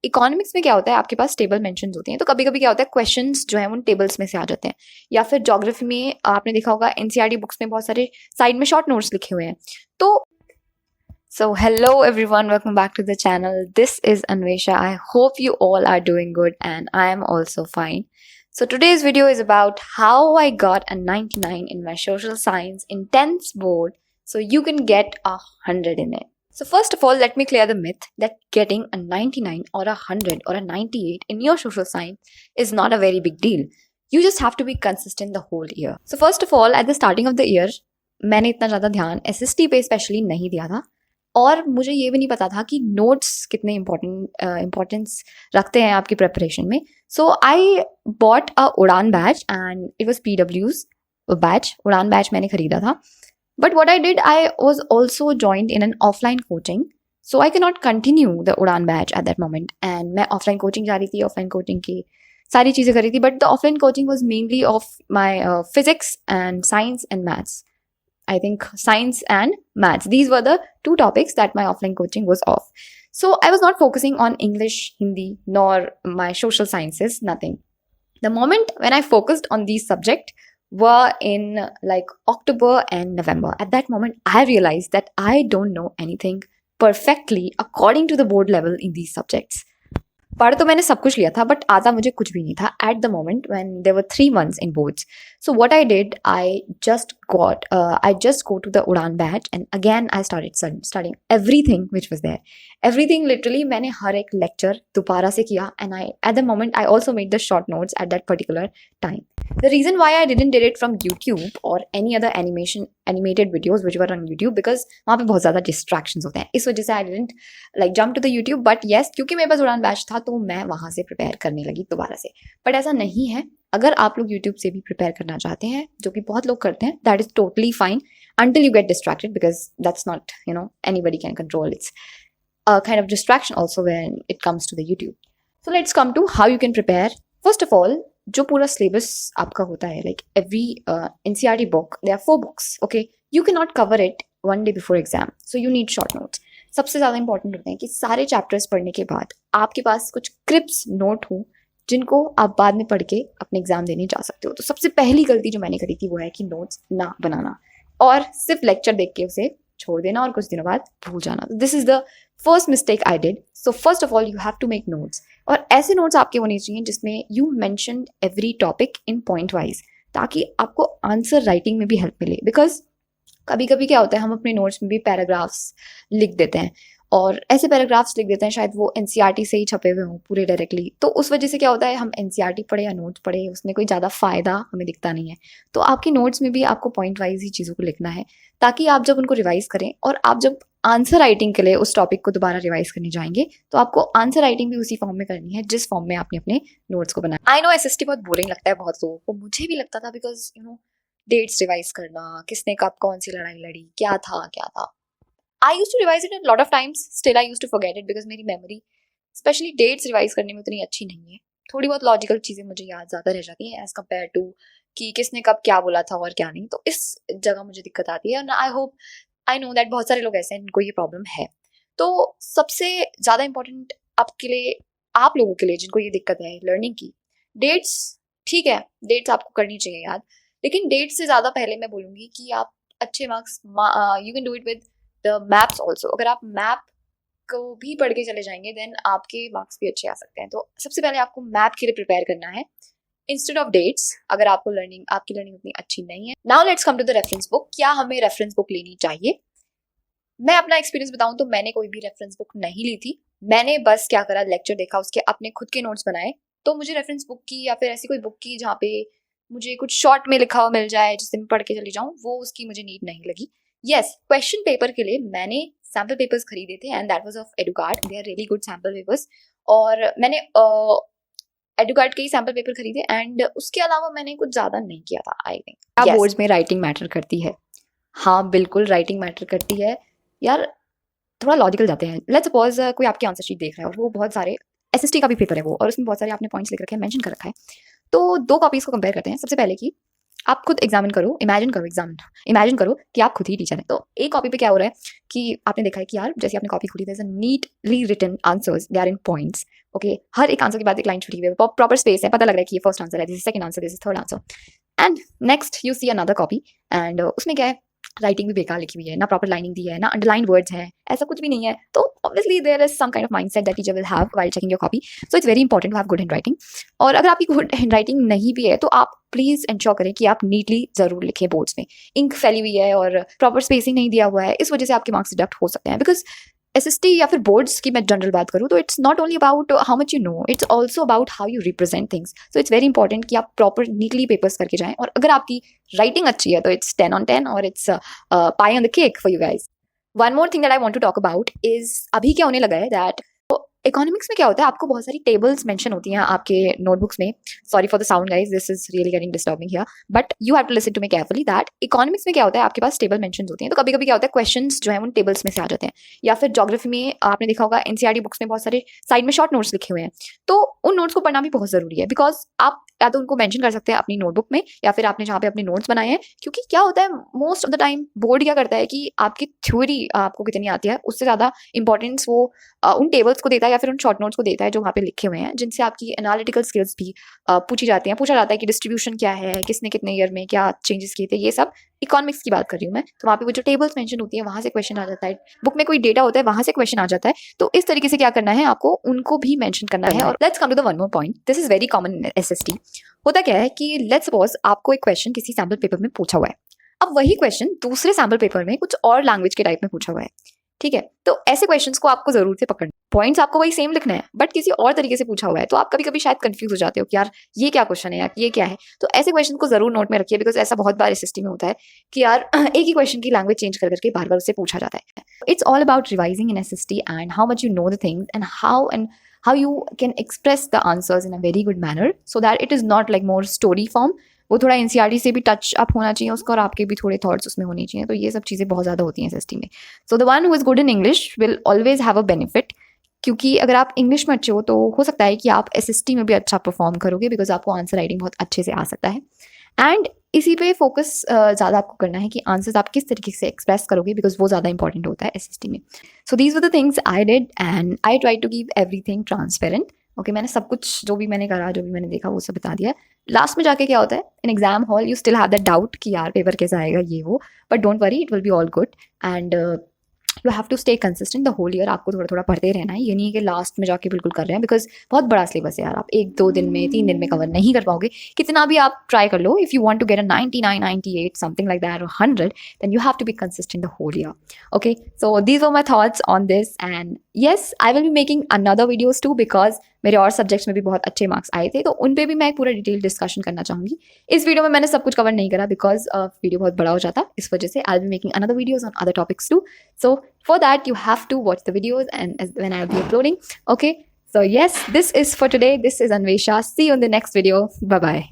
Economics में क्या होता है, आपके पास टेबल मेंशन्स होते हैं, तो कभी कभी क्या होता है क्वेश्चंस जो है उन टेबल्स में से आ जाते हैं। या फिर ज्योग्राफी में आपने देखा होगा एनसीईआरटी बुक्स में बहुत सारे साइड में शॉर्ट नोट्स लिखे हुए हैं। तो So hello everyone, welcome back to the channel. This is Anvesha. I hope you all are doing good and I am also fine. So today's video is about how I got a 99 in my social science intense board so you can get 100 in it. So first of all, let me clear the myth that getting a 99 or a 100 or a 98 in your social science is not a very big deal. You just have to be consistent the whole year. So first of all, at the starting of the year, मैंने इतना ज़्यादा ध्यान SST पे specially नहीं दिया था और मुझे ये भी नहीं पता था कि नोट्स कितने इम्पोर्टेंस रखते हैं आपकी प्रिपरेशन में। सो आई bought a Udaan batch and it was PW's batch. Udaan batch मैंने खरीदा था, but what I did, I was also joined in an offline coaching, so I can not continue the Udaan batch at that moment. And मैं offline coaching जा रही थी, offline coaching की सारी चीज़ें कर रही थी, but the offline coaching was mainly of my physics and science and maths. I think science and maths. These were the two topics that my offline coaching was of. So I was not focusing on English, Hindi, nor my social sciences, nothing. The moment when I focused on these subjects were in like October and November. At that moment, I realized that I don't know anything perfectly according to the board level in these subjects. पढ़ तो मैंने सब कुछ लिया था, but आता मुझे कुछ भी नहीं था at the moment when there were 3 months in boards. So what I did, I just go to the Udan batch and again I started studying everything which was there. Everything literally मैंने हर एक lecture दोबारा से किया and at the moment I also made the short notes at that particular time. The reason why I didn't did it from YouTube or any other animated videos which were on YouTube because वहाँ पे बहुत ज़्यादा distractions होते हैं, इस वजह से I didn't like jump to the YouTube. But yes, क्योंकि मेरे पास उड़ान बैच था तो मैं वहाँ से प्रिपेयर करने लगी दोबारा से. बट ऐसा नहीं है, अगर आप लोग YouTube से भी प्रिपेयर करना चाहते हैं, जो कि बहुत लोग करते हैं, that is totally fine until you get distracted because that's not, anybody can control. It's a kind of distraction also when it comes to the YouTube. So let's come to how you can prepare. First of all, जो पूरा syllabus आपका होता है, like every NCERT book, there are 4 books, okay? You cannot cover it one day before exam, so you need short notes. सबसे ज़्यादा important होते हैं कि सारे चैप्टर्स पढ़ने के बाद आपके पास कुछ क्रिप्स नोट हो जिनको आप बाद में पढ़ के अपने एग्जाम देने जा सकते हो. तो सबसे पहली गलती जो मैंने करी थी वो है कि नोट्स ना बनाना और सिर्फ लेक्चर देख के उसे छोड़ देना और कुछ दिनों बाद भूल जाना. This is the first mistake I did. So first of all you have to make notes, और ऐसे नोट्स आपके होने चाहिए जिसमें you mention every topic in point wise, ताकि आपको आंसर राइटिंग में भी हेल्प मिले. बिकॉज कभी कभी क्या होता है, हम अपने नोट्स में भी पैराग्राफ्स लिख देते हैं और ऐसे पैराग्राफ्स लिख देते हैं शायद वो NCERT से ही छपे हुए हों पूरे डायरेक्टली. तो उस वजह से क्या होता है, हम NCERT पढ़े या नोट्स पढ़े, उसमें कोई ज़्यादा फ़ायदा हमें दिखता नहीं है. तो आपके नोट्स में भी आपको पॉइंट वाइज ही चीज़ों को लिखना है, ताकि आप जब उनको रिवाइज करें और आप जब आंसर राइटिंग के लिए उस टॉपिक को दोबारा रिवाइज करने जाएंगे तो आपको आंसर राइटिंग भी उसी फॉर्म में करनी है जिस फॉर्म में आपने अपने नोट्स को बनाया. आई नो SST बहुत बोरिंग लगता है बहुत लोगों को, मुझे भी लगता था, बिकॉज डेट्स रिवाइज करना, किसने कब कौन सी लड़ाई लड़ी, क्या था. I used to revise it a lot of times. Still I used to forget it because मेरी memory, especially dates revise करने में उतनी अच्छी नहीं है. थोड़ी बहुत लॉजिकल चीज़ें मुझे याद ज़्यादा रह जाती हैं as compared to कि किसने कब क्या बोला था और क्या नहीं. तो इस जगह मुझे दिक्कत आती है. और I know that बहुत सारे लोग ऐसे हैं जिनको ये प्रॉब्लम है. तो सबसे ज़्यादा इम्पोर्टेंट आपके लिए, आप लोगों के लिए जिनको ये दिक्कत है लर्निंग की, डेट्स ठीक है, डेट्स आपको करनी चाहिए याद, लेकिन डेट्स से ज़्यादा पहले मैं बोलूँगी कि आप अच्छे marks, you can do it with the maps also. अगर आप मैप को भी पढ़ के चले जाएंगे देन आपके मार्क्स भी अच्छे आ सकते हैं. तो सबसे पहले आपको मैप के लिए प्रिपेयर करना है इंस्टेड ऑफ डेट्स, अगर आपकी लर्निंग उतनी अच्छी नहीं है. Now let's come to the reference book. क्या हमें रेफरेंस बुक लेनी चाहिए? मैं अपना एक्सपीरियंस बताऊं तो मैंने कोई भी रेफरेंस बुक नहीं ली थी. मैंने बस क्या करा, लेक्चर देखा, उसके अपने खुद के नोट्स बनाए. तो मुझे रेफरेंस बुक की या फिर ऐसी कोई बुक की जहाँ पे मुझे कुछ शॉर्ट में लिखा हुआ मिल जाए जिससे मैं पढ़ के चली जाऊँ, वो उसकी मुझे नीड नहीं लगी. यस, क्वेश्चन पेपर के लिए मैंने सैम्पल पेपर्स खरीदे थे and that was of Educart. They are really good sample papers. और मैंने एडुकार्ड के ही सैम्पल पेपर खरीदे एंड उसके अलावा मैंने कुछ ज़्यादा नहीं किया था. आई थिंक क्या बोर्ड्स में राइटिंग मैटर करती है? हाँ बिल्कुल राइटिंग मैटर करती है यार. थोड़ा लॉजिकल जाते हैं. लेट्स सपोज कोई आपकी आंसर शीट देख रहा है और वो बहुत सारे SST का भी पेपर है वो, और उसमें बहुत सारे आपने पॉइंट्स लिख रखे हैं, मेंशन कर रखा है. तो 2 कॉपीज को कंपेयर करते हैं. सबसे पहले की आप खुद इमेजिन करो कि आप खुद ही टीचर हैं। तो एक कॉपी पे क्या हो रहा है कि आपने देखा है कि यार जैसे आपने कॉपी खोली, there is a neatly written answers, they are in points. Okay, हर एक आंसर के बाद एक लाइन छुटी हुई है, प्रॉपर स्पेस है, पता लग रहा है कि ये फर्स्ट आंसर है, this is second answer, this is third answer. And next you see another copy and उसमें क्या है, राइटिंग भी बेकार लिखी हुई है, ना प्रॉपर लाइनिंग दी है, ना अंडरलाइन वर्ड्स है, ऐसा कुछ भी नहीं है। तो obviously there is some kind of mindset that teacher will have while checking your copy. So it's very important to have good handwriting. और अगर आपकी गुड हैंडराइटिंग नहीं भी है तो आप प्लीज इंश्योर करें कि आप नीटली जरूर लिखें बोर्ड्स में। इंक फैली हुई है और प्रॉपर स्पेसिंग नहीं दिया हुआ है, इस वजह से आपके मार्क्स डिडक्ट हो सकते हैं। बिकॉज एसएसटी या फिर बोर्ड्स की मैं जनरल बात करूँ तो it's not only about how much you know, it's also about how you represent things. So it's very important कि आप प्रॉपर नीटली पेपर्स करके जाएं। और अगर आपकी राइटिंग अच्छी है तो इट्स 10 on 10 और it's pie on the cake for you guys. One more thing that I want to talk about is, अभी क्या होने लगा है दैट इकोनॉमिक्स में क्या होता है, आपको बहुत सारी टेबल्स मेंशन होती हैं आपके नोटबुक्स में। Sorry for the sound guys, this is really getting disturbing here, but you have to listen to me carefully that economics में क्या होता है, आपके पास टेबल मेंशन होती हैं। तो कभी कभी क्या होता है, क्वेश्चंस जो है उन टेबल्स में से आ जाते हैं। या फिर ज्योग्राफी में आपने देखा होगा, एनसीईआरटी बुक्स में बहुत सारे साइड में शॉर्ट नोट्स लिखे हुए हैं। तो उन नोट्स को पढ़ना भी बहुत जरूरी है, बिकॉज आप या तो उनको मेंशन कर सकते हैं अपनी नोटबुक में या फिर आपने जहाँ पे अपने नोट्स बनाए हैं। क्योंकि क्या होता है, most of the time board क्या करता है कि आपकी थ्योरी आपको कितनी आती है उससे ज़्यादा इंपॉर्टेंस वो उन टेबल्स को देता है या फिर उन शॉर्ट नोट्स को देता है जो वहाँ पे लिखे हुए हैं, जिनसे आपकी एनालिटिकल स्किल्स भी पूछा जाता है कि डिस्ट्रीब्यूशन क्या है, किसने कितने ईयर में क्या चेंजेस किए थे, ये सब इकोनॉमिक्स की बात कर रही हूँ मैं। तो वहाँ पे वो जो टेबल्स मेंशन होती है वहाँ से क्वेश्चन आ जाता है, बुक में कोई डेटा होता है वहाँ से क्वेश्चन आ जाता है। तो इस तरीके से क्या करना है, आपको उनको भी मेंशन करना है। और let's come to the one more point, this is very common in SST. होता क्या है कि लेट्स सपोज आपको एक क्वेश्चन किसी सैम्पल पेपर में पूछा हुआ है, अब वही क्वेश्चन दूसरे सैम्पल पेपर में कुछ और लैंग्वेज के टाइप में पूछा हुआ है, ठीक है। तो ऐसे क्वेश्चंस को आपको जरूर से पकड़ना, पॉइंट्स आपको वही सेम लिखना है बट किसी और तरीके से पूछा हुआ है। तो आप कभी कभी शायद कंफ्यूज हो जाते हो कि यार ये क्या क्वेश्चन है, यार ये क्या है। तो ऐसे क्वेश्चन को जरूर नोट में रखिए, बिकॉज ऐसा बहुत बार एसएसटी में होता है कि यार एक ही क्वेश्चन की लैंग्वेज चेंज कर करके बार बार उससे पूछा जाता है। It's all about revising in SST and how much you know the things and how you can express the answers in a very good manner so that it is not like more story form। वो थोड़ा NCERT से भी touch up होना चाहिए उसका और आपके भी थोड़े थॉट्स उसमें होने चाहिए। तो ये सब चीज़ें बहुत ज़्यादा होती हैं एसएसटी में। So the one who is good in English will always have a benefit, क्योंकि अगर आप इंग्लिश में अच्छे हो तो हो सकता है कि आप एसएसटी में भी अच्छा परफॉर्म करोगे, बिकॉज आपको आंसर राइटिंग बहुत अच्छे से आ सकता है। एंड इसी पे फोकस ज़्यादा आपको करना है कि आंसर्स आप किस तरीके से एक्सप्रेस करोगे, बिकॉज वो ज़्यादा इंपॉर्टेंट होता है एसएसटी में। So these were the things I did and I try to give everything transparent. Okay, मैंने सब कुछ जो भी मैंने करा, जो भी मैंने देखा वो सब बता दिया। लास्ट में जाके क्या होता है, in exam hall you still have that doubt कि यार पेपर कैसा आएगा ये वो, but don't worry, it will be all good and you have to stay consistent the whole year. आपको थोड़ा थोड़ा पढ़ते रहना है, ये नहीं है कि लास्ट में जाके बिल्कुल कर रहे हैं, बिकॉज बहुत बड़ा सिलेबस है यार। आप 1-2 दिन में 3 दिन में कवर नहीं कर पाओगे, कितना भी आप ट्राई कर लो। If you want to get a 99, 98 something like that और 100, then you have to be consistent the whole year. Okay, so these were my thoughts on this and yes I will be making another videos too, because मेरे और subjects में भी बहुत अच्छे marks आए थे, तो उन पे भी मैं एक पूरा डिटेल डिस्कशन करना चाहूँगी। इस वीडियो में मैंने सब कुछ कवर नहीं करा बिकॉज वीडियो बहुत बड़ा हो जाता, इस वजह से I will be making another videos on other topics too. So for that you have to watch the videos and when I will be uploading. Okay, so yes, this is for today. This is Anvesha. See you in the next video. Bye bye.